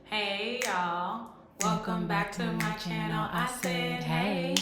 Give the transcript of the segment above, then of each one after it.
Hey y'all, welcome back to my channel. I said hey.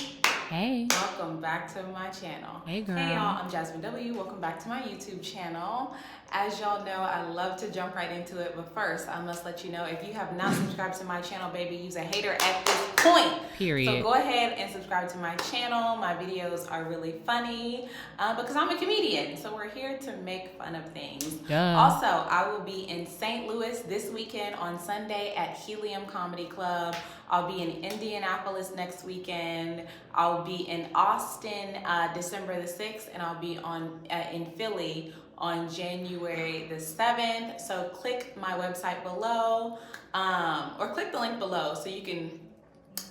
Hey. Welcome back to my channel. Hey girl. Hey y'all, I'm Jazmyn W. Welcome back to my YouTube channel. As y'all know, I love to jump right into it, but first I must let you know, if you have not subscribed to my channel, baby, you's a hater at this point. Period. So go ahead and subscribe to my channel. My videos are really funny because I'm a comedian, so we're here to make fun of things. Duh. Also, I will be in St. Louis this weekend on Sunday at Helium Comedy Club. I'll be in Indianapolis next weekend. I'll be in Austin December the 6th, and I'll be in Philly on January the 7th. So click my website below, or click the link below so you can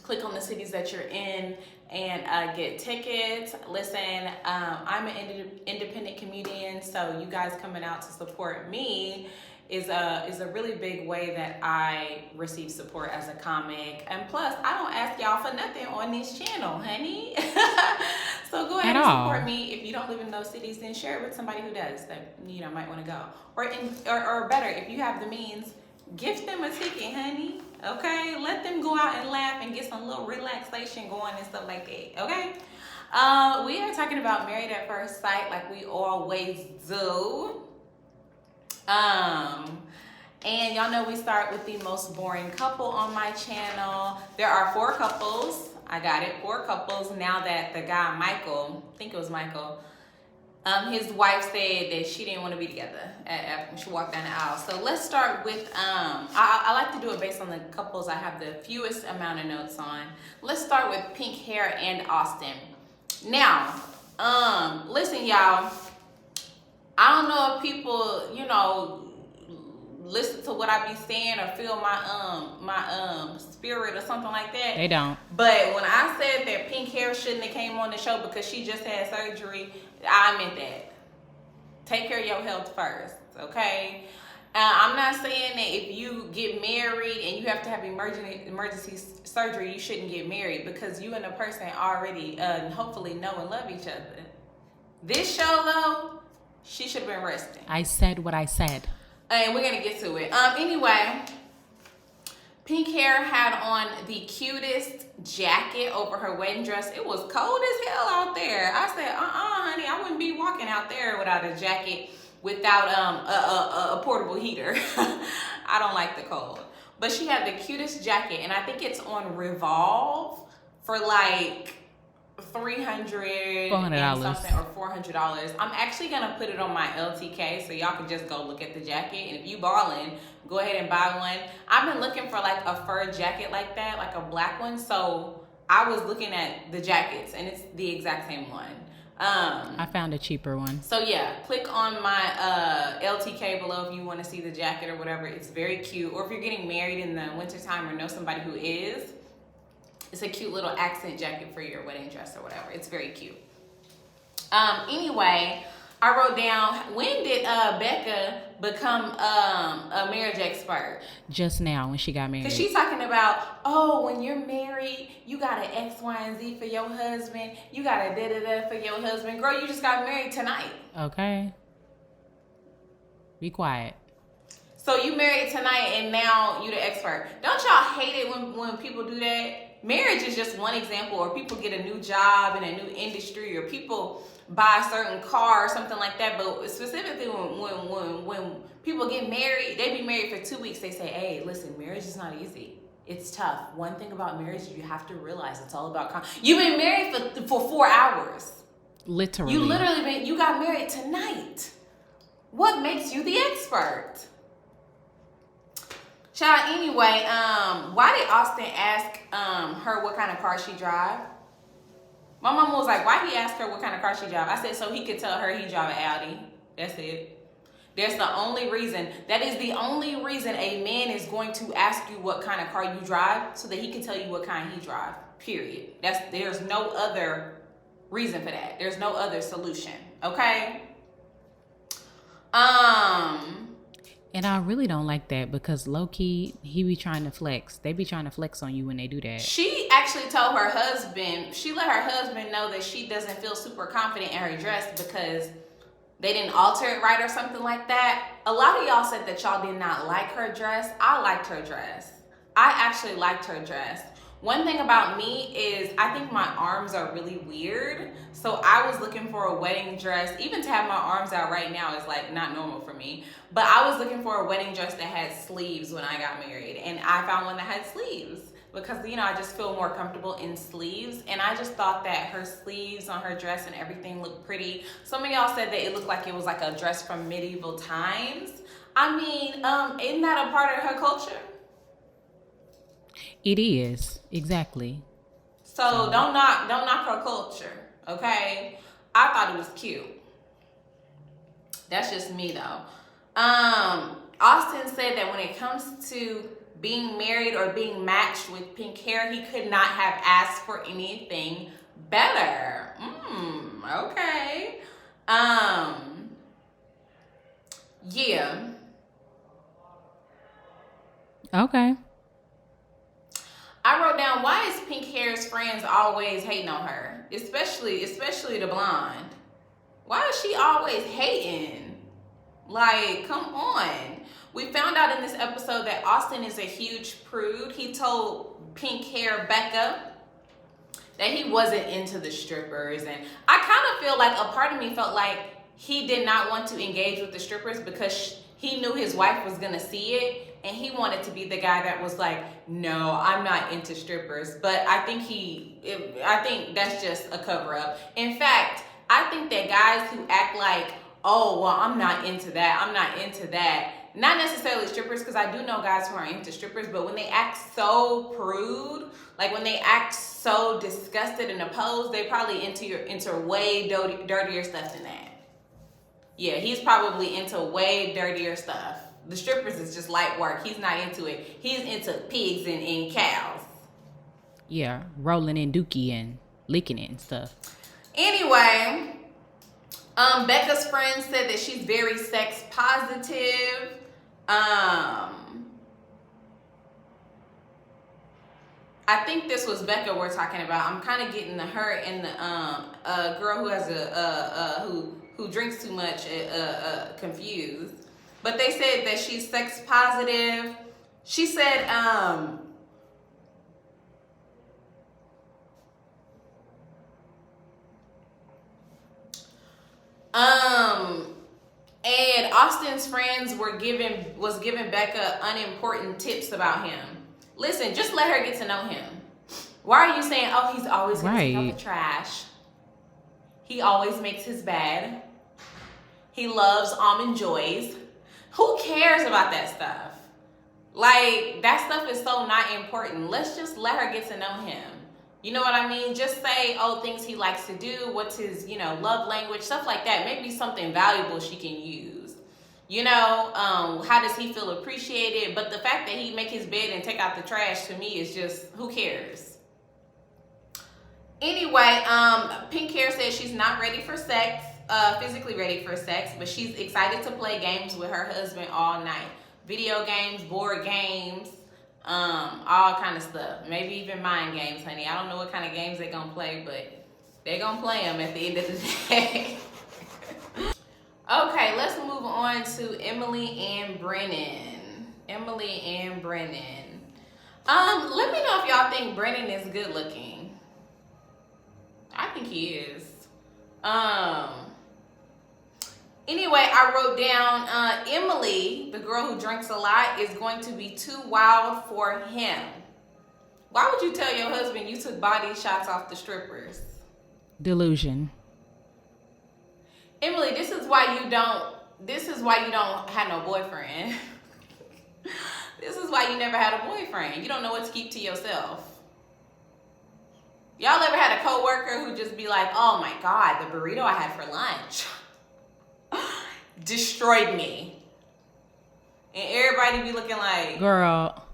click on the cities that you're in and get tickets. Listen, I'm an independent comedian, so you guys coming out to support me is a really big way that I receive support as a comic. And plus, I don't ask y'all for nothing on this channel, honey. So go ahead and support me. If you don't live in those cities, then share it with somebody who does that might want to go. Or better, if you have the means, gift them a ticket, honey. Okay? Let them go out and laugh and get some little relaxation going and stuff like that. Okay? We are talking about Married at First Sight like we always do. And y'all know we start with the most boring couple on my channel. There are 4 couples. I got it, 4 couples. Now that the guy, Michael, I think it was Michael, his wife said that she didn't want to be together after she walked down the aisle. So let's start with, I like to do it based on the couples I have the fewest amount of notes on. Let's start with Pink Hair and Austin. Now, listen, y'all. I don't know if people, listen to what I be saying or feel my spirit or something like that. They don't. But when I said that Pink Hair shouldn't have came on the show because she just had surgery, I meant that. Take care of your health first, okay? I'm not saying that if you get married and you have to have emergency surgery, you shouldn't get married, because you and the person already hopefully know and love each other. This show, though, she should have been resting. I said what I said. And we're going to get to it. Anyway, Pink Hair had on the cutest jacket over her wedding dress. It was cold as hell out there. I said, honey, I wouldn't be walking out there without a jacket, without a portable heater. I don't like the cold. But she had the cutest jacket, and I think it's on Revolve for like $300 and something, or $400. I'm actually gonna put it on my LTK so y'all can just go look at the jacket, and if you balling, go ahead and buy one. I've been looking for like a fur jacket like that, like a black one, so I was looking at the jackets and it's the exact same one. I found a cheaper one. So yeah, click on my LTK below if you want to see the jacket or whatever. It's very cute. Or if you're getting married in the wintertime or know somebody who is, it's a cute little accent jacket for your wedding dress or whatever. It's very cute. Anyway, I wrote down, when did Becca become a marriage expert? Just now, when she got married. Because she's talking about, when you're married, you got an X, Y, and Z for your husband. You got a da-da-da for your husband. Girl, you just got married tonight. Okay. Be quiet. So you married tonight and now you the expert. Don't y'all hate it when people do that? Marriage is just one example, or people get a new job in a new industry, or people buy a certain car or something like that. But specifically when people get married, they be married for 2 weeks. They say, hey, listen, marriage is not easy. It's tough. One thing about marriage is you have to realize it's all about You've been married for 4 hours. Literally. You got married tonight. What makes you the expert? Child, anyway, why did Austin ask her what kind of car she drive? My mama was like, why he asked her what kind of car she drive? I said, so he could tell her he drive an Audi. That's it. That's the only reason. That is the only reason a man is going to ask you what kind of car you drive, so that he can tell you what kind he drive. Period. There's no other reason for that. There's no other solution. Okay? And I really don't like that, because low-key, he be trying to flex. They be trying to flex on you when they do that. She actually told her husband, she let her husband know that she doesn't feel super confident in her dress because they didn't alter it right or something like that. A lot of y'all said that y'all did not like her dress. I liked her dress. I actually liked her dress. One thing about me is I think my arms are really weird. So I was looking for a wedding dress. Even to have my arms out right now is like not normal for me. But I was looking for a wedding dress that had sleeves when I got married. And I found one that had sleeves. Because, you know, I just feel more comfortable in sleeves. And I just thought that her sleeves on her dress and everything looked pretty. Some of y'all said that it looked like it was like a dress from medieval times. I mean, isn't that a part of her culture? It is, exactly. So don't knock her culture, okay? I thought it was cute. That's just me though. Austin said that when it comes to being married or being matched with pink hair, he could not have asked for anything better. Okay. Yeah. Okay. I wrote down, why is pink hair's friends always hating on her? Especially the blonde. Why is she always hating? Like, come on. We found out in this episode that Austin is a huge prude. He told pink hair Becca that he wasn't into the strippers. And I kind of feel like a part of me felt like he did not want to engage with the strippers because he knew his wife was going to see it. And he wanted to be the guy that was like, no, I'm not into strippers. But I think that's just a cover up. In fact, I think that guys who act like, oh, well, I'm not into that. Not necessarily strippers, because I do know guys who are into strippers, but when they act so prude, like when they act so disgusted and opposed, they probably into way dirtier stuff than that. Yeah, he's probably into way dirtier stuff. The strippers is just light work. He's not into it. He's into pigs and cows. Yeah, rolling in dookie and licking it and stuff. Anyway, Becca's friend said that she's very sex positive. I think this was Becca we're talking about. I'm kind of getting her and the girl who has who drinks too much confused. But they said that she's sex positive. She said and Austin's friends was giving Becca unimportant tips about him. Listen, just let her get to know him. Why are you saying, oh, he's always going to take out the trash? He always makes his bed. He loves almond joys. Who cares about that stuff? Like, that stuff is so not important. Let's just let her get to know him. You know what I mean? Just say, oh, things he likes to do, what's his, love language, stuff like that. Maybe something valuable she can use. How does he feel appreciated? But the fact that he make his bed and take out the trash, to me, is just, who cares? Anyway, Pink Hair says she's not ready for sex, physically ready for sex, but she's excited to play games with her husband all night. Video games, board games, all kind of stuff. Maybe even mind games, honey. I don't know what kind of games they're gonna play, but they're gonna play them at the end of the day. Okay, let's move on to Emily and Brennan. Emily and Brennan. Let me know if y'all think Brennan is good looking. I think he is. Anyway, I wrote down Emily, the girl who drinks a lot, is going to be too wild for him. Why would you tell your husband you took body shots off the strippers? Delusion. Emily, this is why you don't have no boyfriend. This is why you never had a boyfriend. You don't know what to keep to yourself. Y'all ever had a coworker who just be like, oh my God, the burrito I had for lunch destroyed me. And everybody be looking like, girl.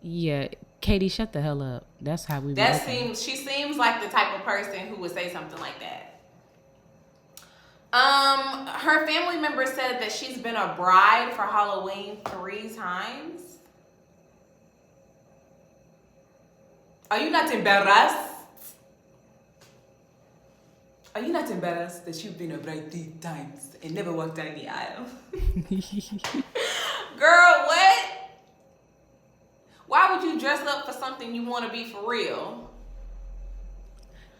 Yeah, Katie, shut the hell up. That's how we. She seems like the type of person who would say something like that. Her family member said that she's been a bride for Halloween 3 times. Are you not embarrassed? Are you not embarrassed that you've been a bride 3 times and never walked down the aisle? Girl, what? Why would you dress up for something you want to be for real?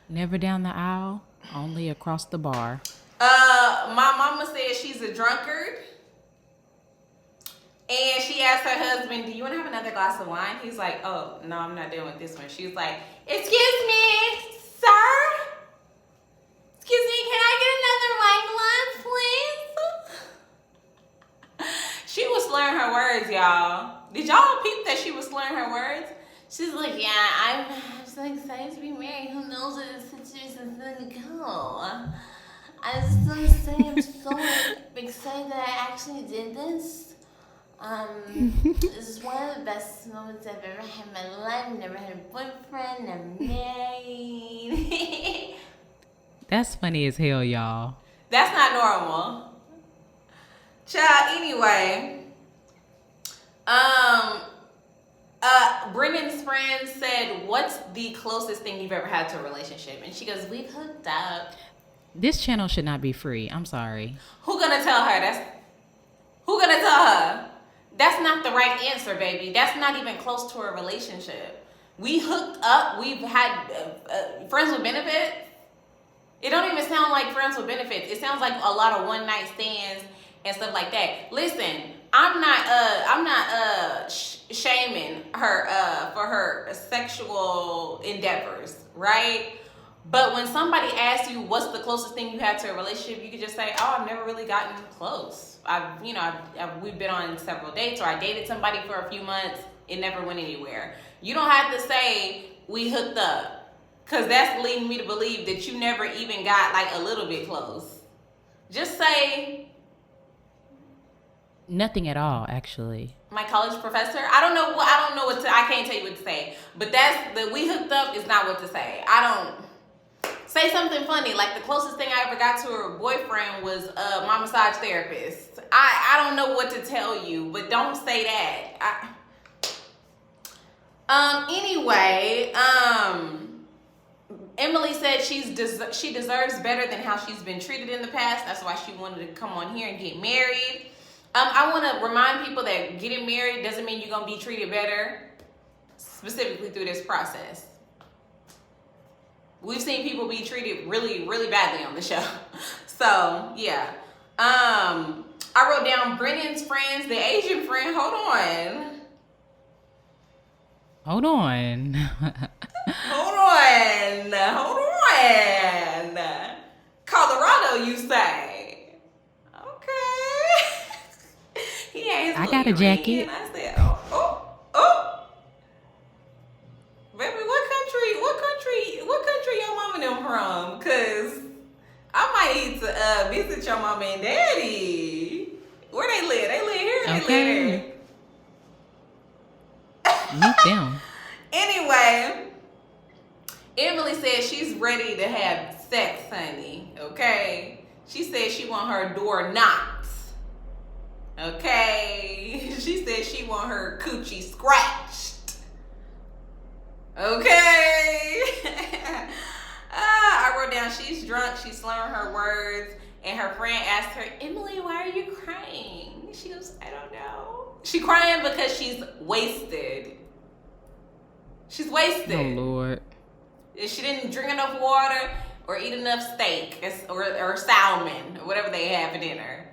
Never down the aisle, only across the bar. My mama said she's a drunkard. And she asked her husband, do you want to have another glass of wine? He's like, oh, no, I'm not dealing with this one. She was like, excuse me, sir? Excuse me, can I get another wine glass, please? She was slurring her words, y'all. Did y'all peep that she was slurring her words? She's like, yeah, I'm so excited to be married. Who knows where this situation's going to go? I just want to say I'm so excited that I actually did this. This is one of the best moments I've ever had in my life. I've never had a boyfriend. I'm married. That's funny as hell, y'all. That's not normal. Child, anyway. Brennan's friend said, what's the closest thing you've ever had to a relationship? And she goes, we've hooked up. This channel should not be free. I'm sorry. Who gonna tell her? Who gonna tell her? That's not the right answer, baby. That's not even close to a relationship. We hooked up. We've had friends with benefits. It don't even sound like friends with benefits. It sounds like a lot of one night stands and stuff like that. Listen, I'm not shaming her for her sexual endeavors, right? But when somebody asks you what's the closest thing you had to a relationship, you could just say, oh, I've never really gotten close. We've been on several dates, or I dated somebody for a few months. It never went anywhere. You don't have to say we hooked up, because that's leading me to believe that you never even got like a little bit close. Just say nothing at all, actually. My college professor. I don't know what to. I can't tell you what to say. But that's the we hooked up is not what to say. I don't. Say something funny, like the closest thing I ever got to a boyfriend was my massage therapist. I don't know what to tell you, but don't say that. Anyway, Emily said she deserves better than how she's been treated in the past. That's why she wanted to come on here and get married. I want to remind people that getting married doesn't mean you're going to be treated better, specifically through this process. We've seen people be treated really, really badly on the show. So, yeah. I wrote down Brennan's friends, the Asian friend. Hold on. Hold on. Colorado, you say? Okay. He had his I got a jacket. And I said, oh. Baby, what country your mama and them from? Cause I might need to visit your mama and daddy. Where they live? They live here. They live there. Meet them. Anyway, Emily said she's ready to have sex, honey. Okay. She said she want her door knocked. Okay. She said she want her coochie scratched. Okay. I wrote down she's drunk, she's slurring her words, and her friend asked her, Emily, why are you crying? She goes, I don't know. She's crying because she's wasted. She's wasted. Oh, Lord. She didn't drink enough water or eat enough steak or salmon or whatever they have for dinner.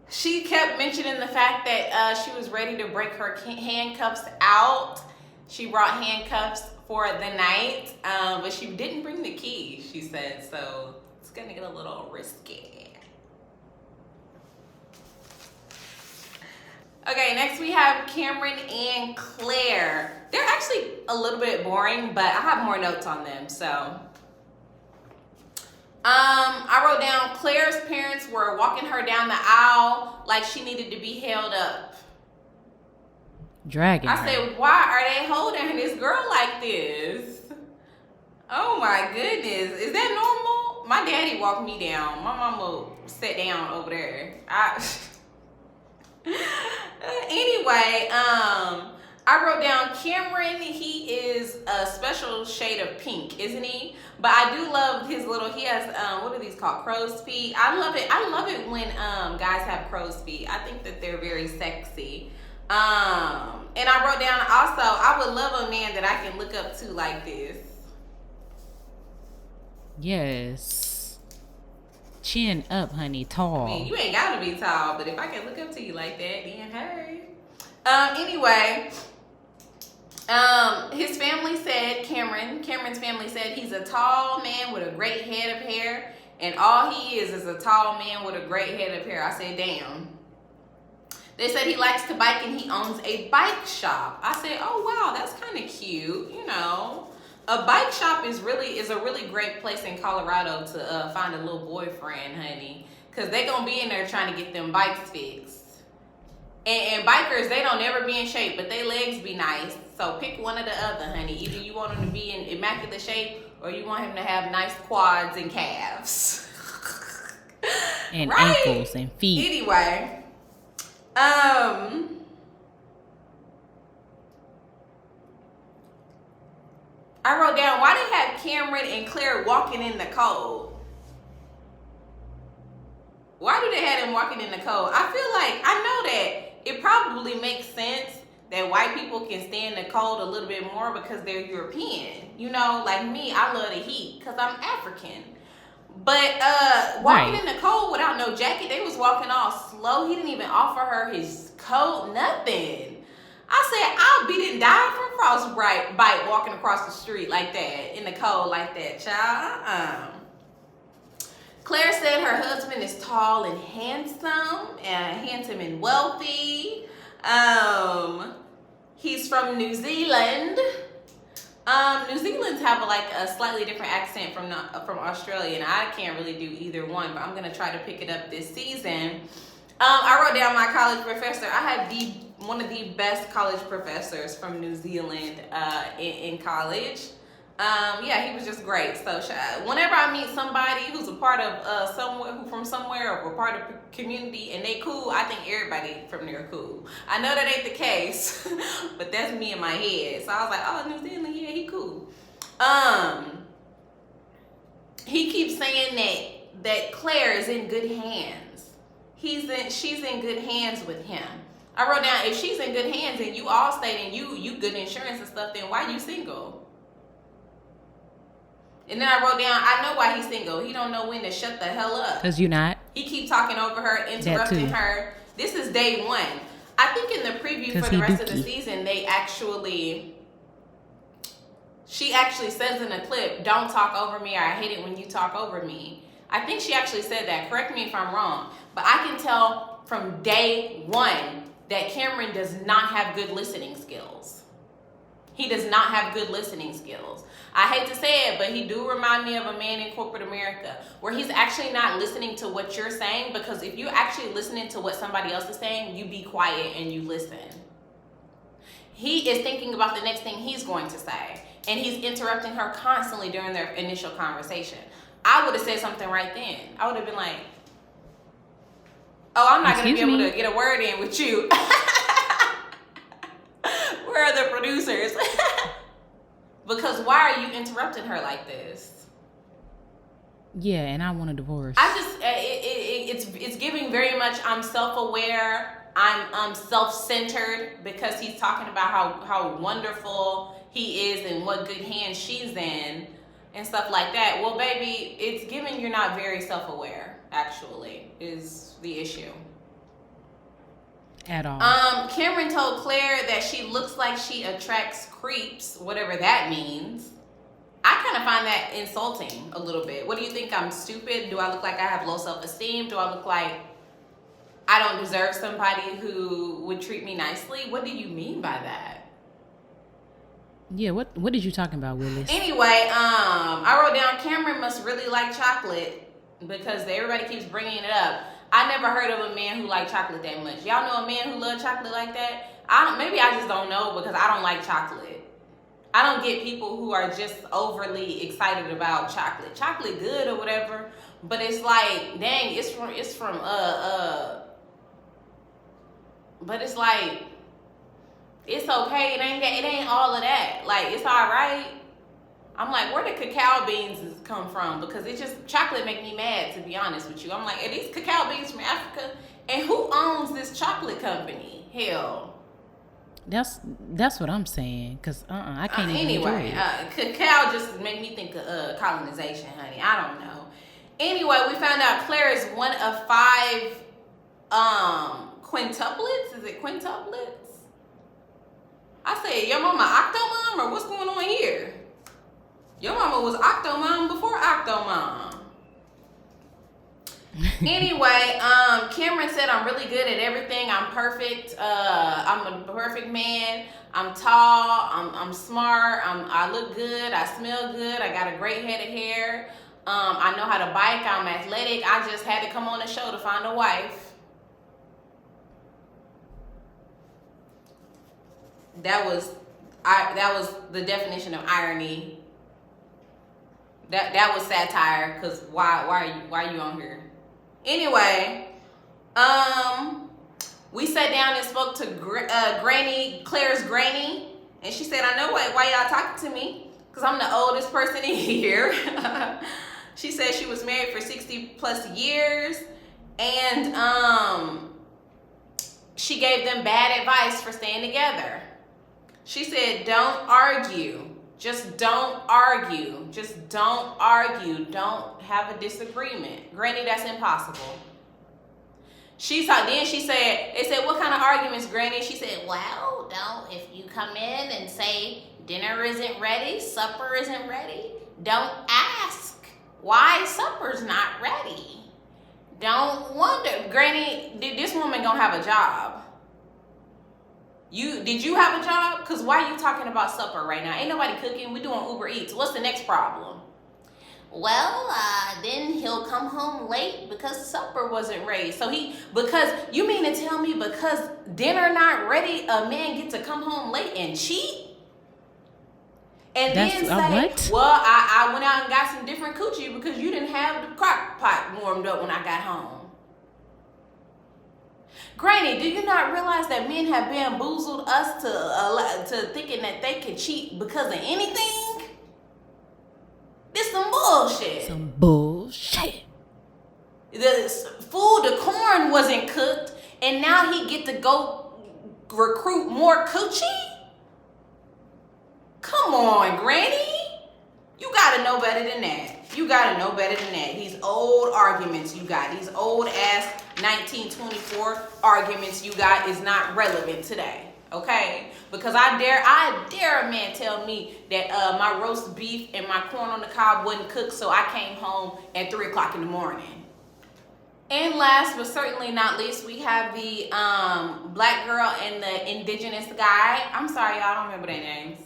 She kept mentioning the fact that she was ready to break her handcuffs out. She brought handcuffs for the night, but she didn't bring the key, she said, so it's gonna get a little risky. Okay, next we have Cameron and Claire. They're actually a little bit boring, but I have more notes on them, so. I wrote down Claire's parents were walking her down the aisle like she needed to be held up. Dragging her. I said, why are they holding this girl like this? Oh my goodness. Is that normal? My daddy walked me down. My mama sat down over there. Anyway, I wrote down Cameron. He is a special shade of pink, isn't he? But I do love his little, he has, what are these called? Crow's feet. I love it when guys have crow's feet. I think that they're very sexy. And I wrote down also, I would love a man that I can look up to like this. Yes. Chin up, honey. Tall. I mean, you ain't gotta be tall, but if I can look up to you like that, then hey. Anyway, his family said, Cameron's family said he's a tall man with a great head of hair, and all he is a tall man with a great head of hair. I said, damn. They said he likes to bike and he owns a bike shop. I said, oh wow, that's kind of cute. You know, a bike shop is a really great place in Colorado to find a little boyfriend, honey, because they gonna be in there trying to get them bikes fixed. And bikers, they don't ever be in shape, but they legs be nice. So pick one or the other, honey. Either you want him to be in immaculate shape or you want him to have nice quads and calves. And right? ankles and feet. Anyway. I wrote down, why they have Cameron and Claire walking in the cold? Why do they have them walking in the cold? I feel like, I know that it probably makes sense that white people can stand the cold a little bit more because they're European. You know, like me, I love the heat because I'm African. But walking in the cold without no jacket, they was walking all slow. He didn't even offer her his coat, nothing. I said, I'll be didn't die from frostbite walking across the street like that, in the cold like that, child. Claire said her husband is tall and handsome and wealthy. He's from New Zealand. New Zealand's have a slightly different accent from Australia, and I can't really do either one, but I'm gonna try to pick it up this season. I wrote down my college professor. I had one of the best college professors from New Zealand in college. Yeah, he was just great. So whenever I meet somebody who's a part of from somewhere or a part of a community and they cool, I think everybody from there cool. I know that ain't the case, but that's me in my head. So I was like, oh, New Zealand, yeah, he cool. He keeps saying that Claire is in good hands. She's in good hands with him. I wrote down, if she's in good hands and you all state and you good insurance and stuff, then why you single? And then I wrote down, I know why he's single. He don't know when to shut the hell up. Because you're not. He keep talking over her, interrupting her. This is day one. I think in the preview for the rest of the season, she actually says in a clip, don't talk over me, or I hate it when you talk over me. I think she actually said that. Correct me if I'm wrong. But I can tell from day one that Cameron does not have good listening skills. He does not have good listening skills. I hate to say it, but he do remind me of a man in corporate America where he's actually not listening to what you're saying, because if you're actually listening to what somebody else is saying, you be quiet and you listen. He is thinking about the next thing he's going to say, and he's interrupting her constantly during their initial conversation. I would have said something right then. I would have been like, oh, I'm not going to be able to get a word in with you. Where are the producers? Because why are you interrupting her like this? Yeah, and I want a divorce. I just, it's giving very much, I'm self-aware, I'm self-centered, because he's talking about how wonderful he is and what good hands she's in and stuff like that. Well, baby, it's giving you're not very self-aware, actually, is the issue. At all. Cameron told Claire that she looks like she attracts creeps, whatever that means. I kind of find that insulting a little bit. What do you think? I'm stupid? Do I look like I have low self-esteem? Do I look like I don't deserve somebody who would treat me nicely? What do you mean by that? Yeah, what did you talking about, Willis? Anyway, I wrote down Cameron must really like chocolate because everybody keeps bringing it up. I never heard of a man who liked chocolate that much. Y'all know a man who loves chocolate like that? Maybe I just don't know because I don't like chocolate. I don't get people who are just overly excited about chocolate. Chocolate good or whatever, but it's like, dang, but it's like, it's okay. It ain't all of that. Like, it's all right. I'm like, where did cacao beans come from? Because chocolate make me mad, to be honest with you. I'm like, are these cacao beans from Africa? And who owns this chocolate company? Hell, That's what I'm saying. Cause I can't even Anyway, enjoy it. cacao just make me think of colonization, honey. I don't know. Anyway, we found out Claire is one of 5 quintuplets. Is it quintuplets? I said, your mama Octomom, or what's going on here? Your mama was Octomom before Octomom. Anyway, Cameron said I'm really good at everything. I'm perfect. I'm a perfect man. I'm tall. I'm smart. I look good. I smell good. I got a great head of hair. I know how to bike. I'm athletic. I just had to come on the show to find a wife. That was the definition of irony. That was satire. Cause why are you on here? Anyway, we sat down and spoke to Granny, Claire's granny, and she said, I know why y'all talking to me, because I'm the oldest person in here. She said she was married for 60 plus years, and she gave them bad advice for staying together. She said, don't argue. Just don't argue. Just don't argue. Don't have a disagreement. Granny, that's impossible. Then she said, they said, what kind of arguments, Granny? She said, well, if you come in and say dinner isn't ready, supper isn't ready, don't ask why supper's not ready. Don't wonder. Granny, this woman gonna have a job. Did you have a job? Because why are you talking about supper right now? Ain't nobody cooking. We're doing Uber Eats. What's the next problem? Well, then he'll come home late because supper wasn't ready. Because you mean to tell me because dinner not ready, a man get to come home late and cheat? And then say, what? well, I went out and got some different coochie because you didn't have the crock pot warmed up when I got home. Granny, do you not realize that men have bamboozled us to thinking that they can cheat because of anything? This some bullshit. Some bullshit. The corn wasn't cooked, and now he get to go recruit more coochie? Come on, Granny. You gotta know better than that. You gotta know better than that. These old arguments you got, these old ass 1924 arguments you got is not relevant today, okay? Because I dare a man tell me that my roast beef and my corn on the cob wasn't cooked, so I came home at 3 o'clock in the morning. And last but certainly not least, we have the black girl and the indigenous guy. I'm sorry, y'all, I don't remember their names.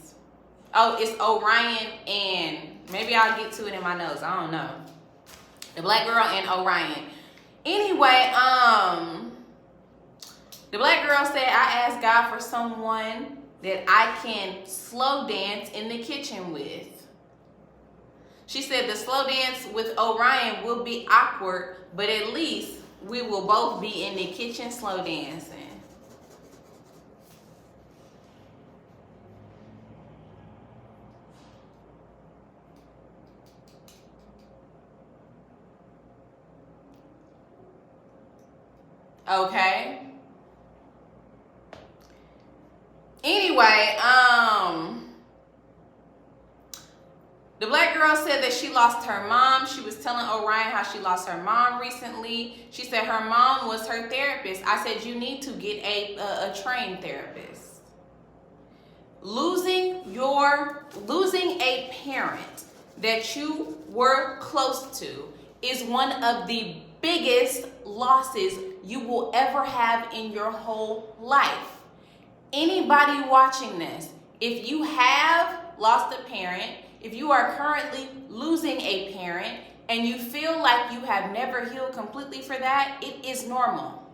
Oh, it's Orion and maybe I'll get to it in my notes. I don't know. The black girl and Orion. Anyway, the black girl said, I asked God for someone that I can slow dance in the kitchen with. She said the slow dance with Orion will be awkward, but at least we will both be in the kitchen slow dancing. Okay. Anyway, the black girl said that she lost her mom. She was telling Orion how she lost her mom recently. She said her mom was her therapist. I said you need to get a trained therapist. Losing a parent that you were close to is one of the biggest losses you will ever have in your whole life. Anybody watching this, if you have lost a parent, if you are currently losing a parent and you feel like you have never healed completely for that, it is normal.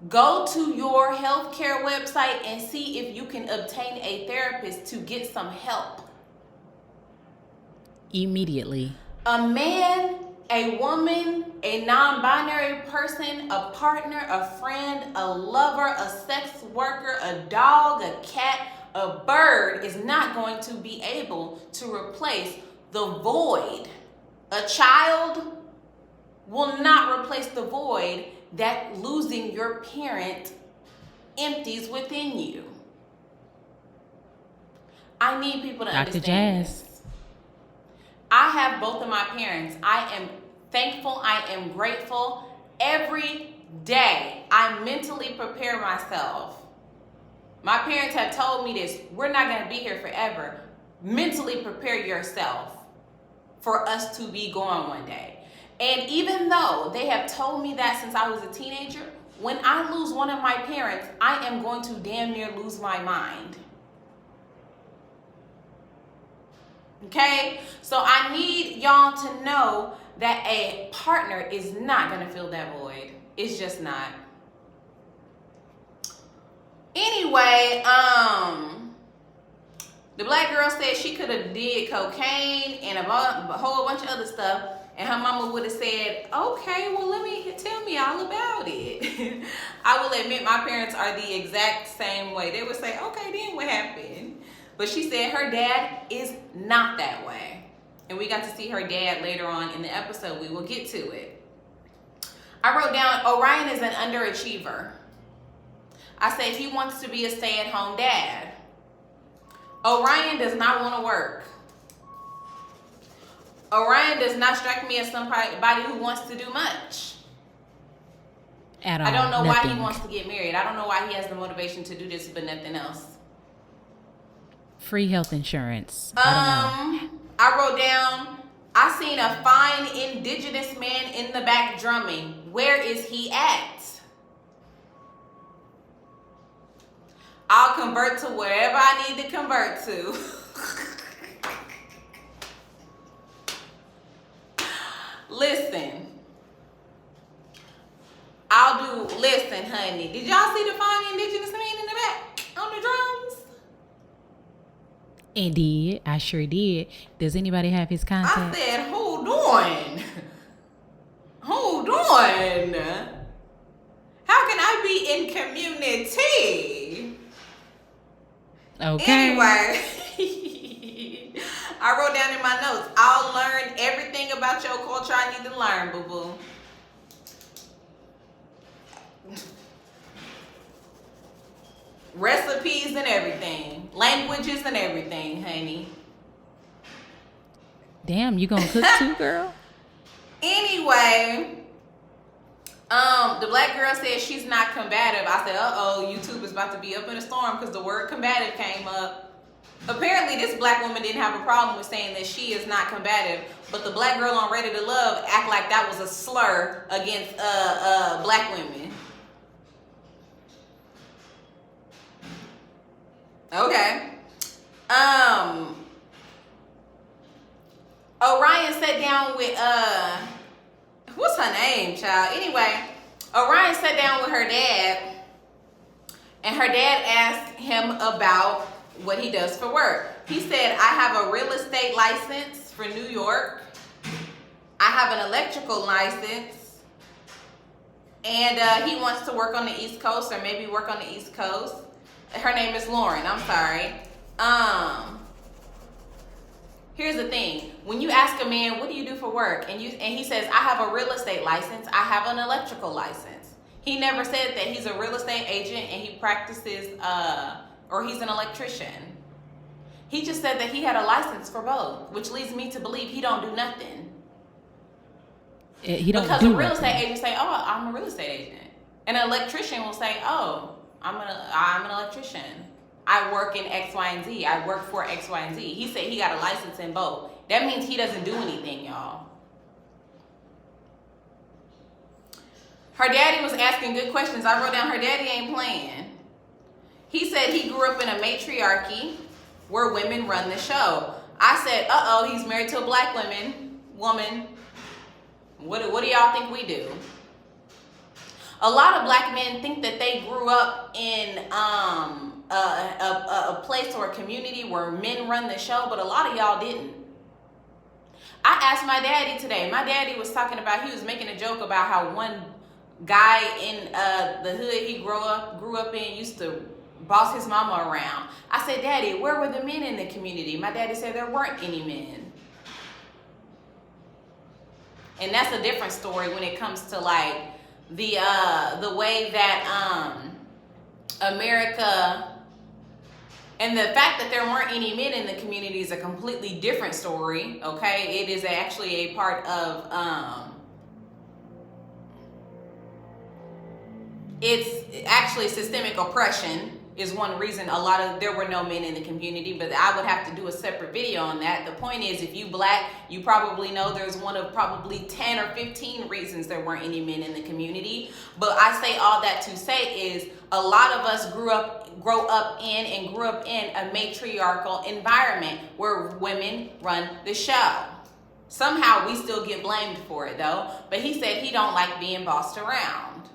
Go to your healthcare website and see if you can obtain a therapist to get some help. Immediately. A man, a woman, a non-binary person, a partner, a friend, a lover, a sex worker, a dog, a cat, a bird is not going to be able to replace the void. A child will not replace the void that losing your parent empties within you. I need people to Dr. understand Jazz. this. I have both of my parents. I am thankful. I am grateful. Every day, I mentally prepare myself. My parents have told me this. We're not going to be here forever. Mentally prepare yourself for us to be gone one day. And even though they have told me that since I was a teenager, when I lose one of my parents, I am going to damn near lose my mind. Okay? So I need y'all to know that a partner is not going to fill that void. It's just not. Anyway, the black girl said she could have did cocaine and a whole bunch of other stuff, and her mama would have said, okay, well, tell me all about it. I will admit my parents are the exact same way. They would say, okay, then what happened? But she said her dad is not that way. And we got to see her dad later on in the episode. We will get to it. I wrote down, Orion is an underachiever. I said he wants to be a stay-at-home dad. Orion does not want to work. Orion does not strike me as somebody who wants to do much. At all. I don't know nothing. why he wants to get married. I don't know why he has the motivation to do this, but nothing else. Free health insurance. I don't know. I wrote down, I seen a fine indigenous man in the back drumming. Where is he at? I'll convert to whatever I need to convert to. Listen, listen, honey. Did y'all see the fine indigenous man in the back on the drums? Indeed, I sure did. Does anybody have his contact? I said, hold on. Hold on. How can I be in community? Okay. Anyway, I wrote down in my notes, I'll learn everything about your culture I need to learn, boo-boo. Recipes and everything. Languages and everything, honey. Damn, you gonna cook too, girl? Anyway, the black girl said she's not combative. I said, uh-oh, YouTube is about to be up in a storm because the word combative came up. Apparently, this black woman didn't have a problem with saying that she is not combative, but the black girl on Ready to Love act like that was a slur against black women. Okay. Orion sat down with what's her name, child? Anyway, Orion sat down with her dad, and her dad asked him about what he does for work. He said, I have a real estate license for New York. I have an electrical license. And he wants to work on the East Coast, or maybe work on the East Coast. Her name is Lauren, I'm sorry. Here's the thing. When you ask a man, what do you do for work? And he says, I have a real estate license. I have an electrical license. He never said that he's a real estate agent and he practices, or he's an electrician. He just said that he had a license for both, which leads me to believe he don't do nothing. He don't because do a real nothing. estate agent say, oh, I'm a real estate agent. And an electrician will say, oh, I'm an electrician. I work in X, Y, and Z. I work for X, Y, and Z. He said he got a license in both. That means he doesn't do anything, y'all. Her daddy was asking good questions. I wrote down her daddy ain't playing. He said he grew up in a matriarchy where women run the show. I said, uh-oh, he's married to a black woman. What do y'all think we do? A lot of black men think that they grew up in a place or a community where men run the show, but a lot of y'all didn't. I asked my daddy today. My daddy was talking about, he was making a joke about how one guy in the hood he grew up in used to boss his mama around. I said, Daddy, where were the men in the community? My daddy said there weren't any men. And that's a different story when it comes to like the way that America, and the fact that there weren't any men in the community is a completely different story, okay? It is actually a part of, it's actually systemic oppression is one reason there were no men in the community, but I would have to do a separate video on that. The point is, if you Black, you probably know there's one of probably 10 or 15 reasons there weren't any men in the community. But I say all that to say is a lot of us grew up in a matriarchal environment where women run the show. Somehow we still get blamed for it though, but he said he don't like being bossed around.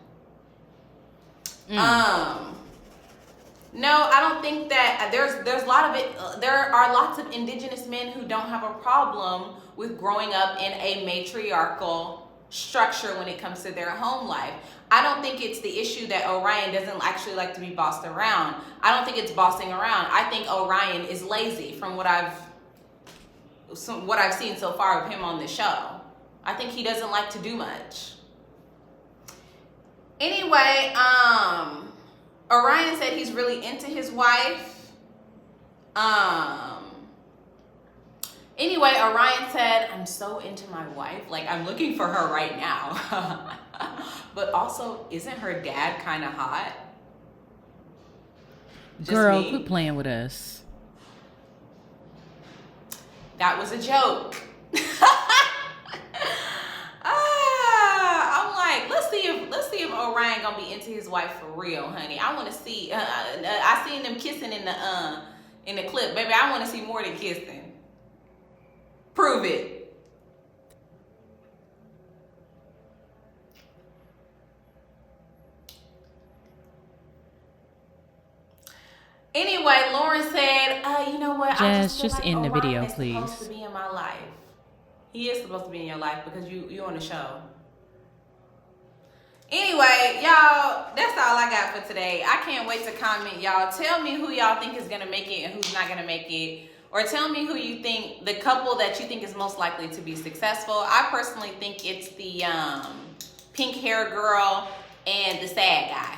No, I don't think that there's a lot of it. There are lots of indigenous men who don't have a problem with growing up in a matriarchal structure when it comes to their home life. I don't think it's the issue that Orion doesn't actually like to be bossed around. I don't think it's bossing around. I think Orion is lazy from what I've seen so far of him on the show. I think he doesn't like to do much. Anyway, Orion said he's really into his wife. Anyway, Orion said, I'm so into my wife. Like, I'm looking for her right now. But also, isn't her dad kind of hot? Girl, quit playing with us. That was a joke. I'm like, let's see if Orion gonna be into his wife for real, honey. I want to see. I seen them kissing in the clip, baby. I want to see more than kissing. Prove it. Anyway, Lauren said, you know what? Jazz, just like end the Orion video, is please. supposed to be in my life. He is supposed to be in your life because you on the show. Anyway, y'all, that's all I got for today. I can't wait to comment, y'all. Tell me who y'all think is going to make it and who's not going to make it. Or tell me who you think, the couple that you think is most likely to be successful. I personally think it's the pink hair girl and the sad guy.